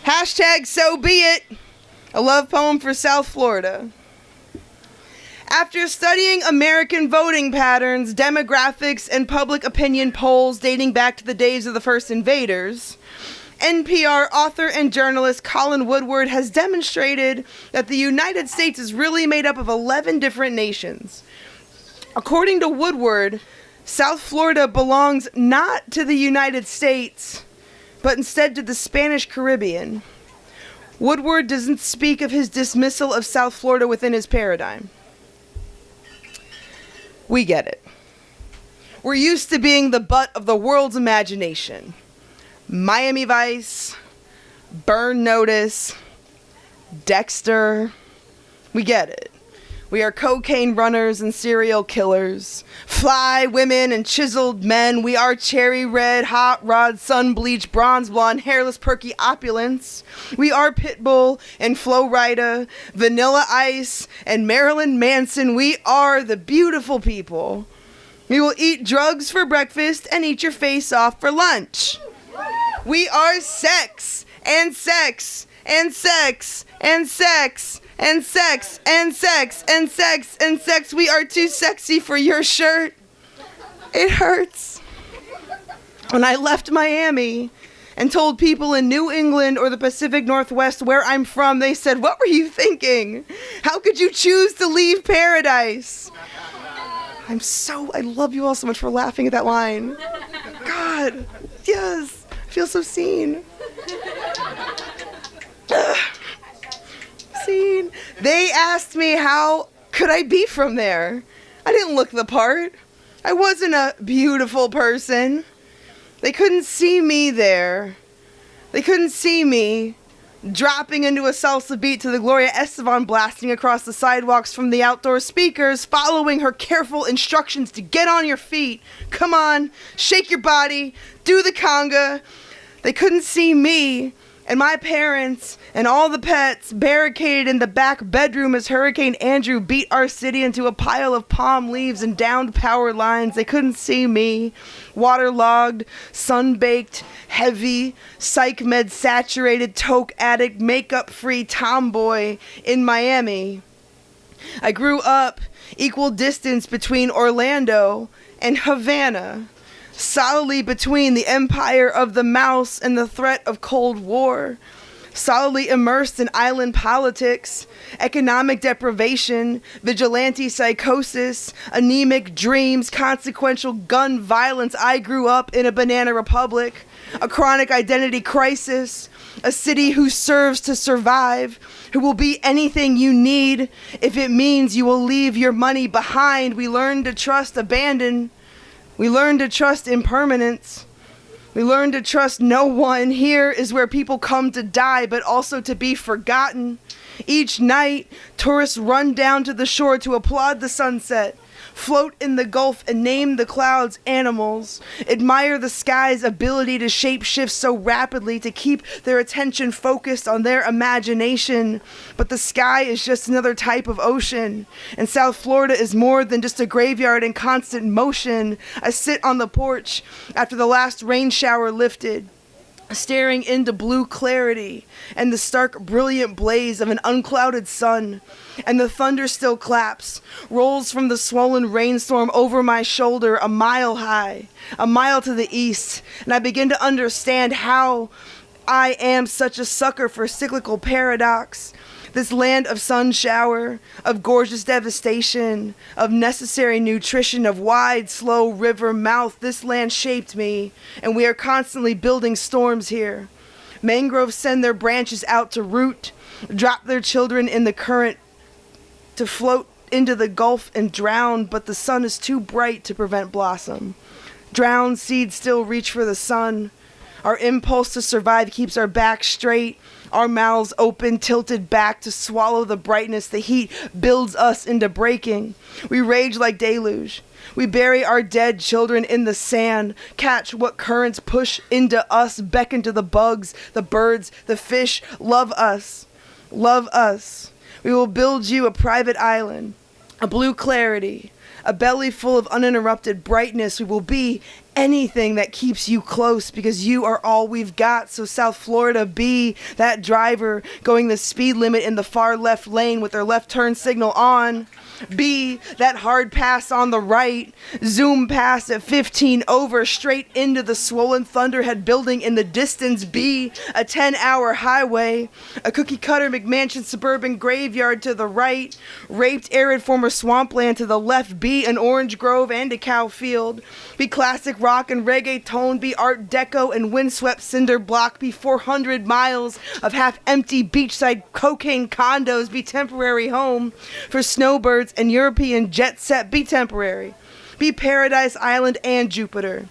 Hashtag so be it. A love poem for South Florida. After studying American voting patterns, demographics, and public opinion polls dating back to the days of the first invaders, NPR author and journalist Colin Woodward has demonstrated that the United States is really made up of 11 different nations. According to Woodward, South Florida belongs not to the United States, but instead to the Spanish Caribbean. Woodward doesn't speak of his dismissal of South Florida within his paradigm. We get it. We're used to being the butt of the world's imagination. Miami Vice, Burn Notice, Dexter. We get it. We are cocaine runners and serial killers. Fly women and chiseled men. We are cherry red, hot rod, sun bleached, bronze blonde, hairless, perky opulence. We are Pitbull and Flo Rida, Vanilla Ice and Marilyn Manson. We are the beautiful people. We will eat drugs for breakfast and eat your face off for lunch. We are sex and sex and sex and sex. And sex, and sex, and sex, and sex. We are too sexy for your shirt. It hurts. When I left Miami and told people in New England or the Pacific Northwest where I'm from, they said, "What were you thinking? How could you choose to leave paradise?" I love you all so much for laughing at that line. God, yes, I feel so seen. They asked me how could I be from there. I didn't look the part. I wasn't a beautiful person. They couldn't see me there. They couldn't see me dropping into a salsa beat to the Gloria Estefan blasting across the sidewalks from the outdoor speakers, following her careful instructions to get on your feet. Come on, shake your body, do the conga. They couldn't see me. And my parents and all the pets barricaded in the back bedroom as Hurricane Andrew beat our city into a pile of palm leaves and downed power lines. They couldn't see me. Waterlogged, sun-baked, heavy, psych med saturated, toke addict, makeup-free tomboy in Miami. I grew up equal distance between Orlando and Havana. Solidly between the empire of the mouse and the threat of Cold War, solidly immersed in island politics, economic deprivation, vigilante psychosis, anemic dreams, consequential gun violence. I grew up in a banana republic, a chronic identity crisis, a city who serves to survive, who will be anything you need if it means you will leave your money behind. We learn to trust abandon. We learn to trust impermanence. We learn to trust no one. Here is where people come to die, but also to be forgotten. Each night, tourists run down to the shore to applaud the sunset, float in the Gulf and name the clouds animals, admire the sky's ability to shapeshift so rapidly to keep their attention focused on their imagination. But the sky is just another type of ocean, and South Florida is more than just a graveyard in constant motion. I sit on the porch after the last rain shower lifted, staring into blue clarity and the stark, brilliant blaze of an unclouded sun, and the thunder still claps, rolls from the swollen rainstorm over my shoulder a mile high, a mile to the east, and I begin to understand how I am such a sucker for cyclical paradox. This land of sun shower, of gorgeous devastation, of necessary nutrition, of wide, slow river mouth, this land shaped me, and we are constantly building storms here. Mangroves send their branches out to root, drop their children in the current to float into the Gulf and drown, but the sun is too bright to prevent blossom. Drowned seeds still reach for the sun. Our impulse to survive keeps our backs straight, our mouths open, tilted back to swallow the brightness. The heat builds us into breaking. We rage like deluge. We bury our dead children in the sand, catch what currents push into us, beckon to the bugs, the birds, the fish. Love us. Love us. We will build you a private island, a blue clarity, a belly full of uninterrupted brightness. We will be anything that keeps you close, because you are all we've got. So South Florida, be that driver going the speed limit in the far left lane with their left turn signal on. Be that hard pass on the right, zoom past at 15 over, straight into the swollen Thunderhead building in the distance. Be a 10-hour highway, a cookie cutter McMansion suburban graveyard to the right, raped arid former swampland to the left. Be an orange grove and a cow field. Be classic rock and reggae tone. Be art deco and windswept cinder block. Be 400 miles of half-empty beachside cocaine condos. Be temporary home for snowbirds and European jet set. Be temporary. Be Paradise Island and Jupiter.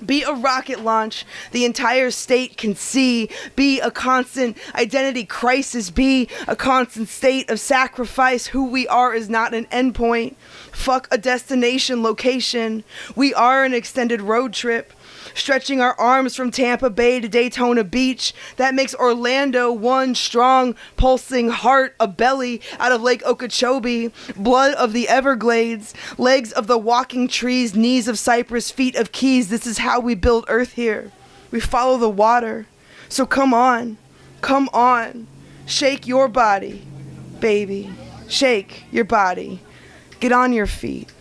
Be a rocket launch the entire state can see. Be a constant identity crisis. Be a constant state of sacrifice. Who we are is not an endpoint. Fuck a destination location. We are an extended road trip, stretching our arms from Tampa Bay to Daytona Beach. That makes Orlando one strong, pulsing heart, a belly out of Lake Okeechobee, blood of the Everglades, legs of the walking trees, knees of cypress, feet of keys. This is how we build earth here. We follow the water. So come on, shake your body, baby. Shake your body. Get on your feet.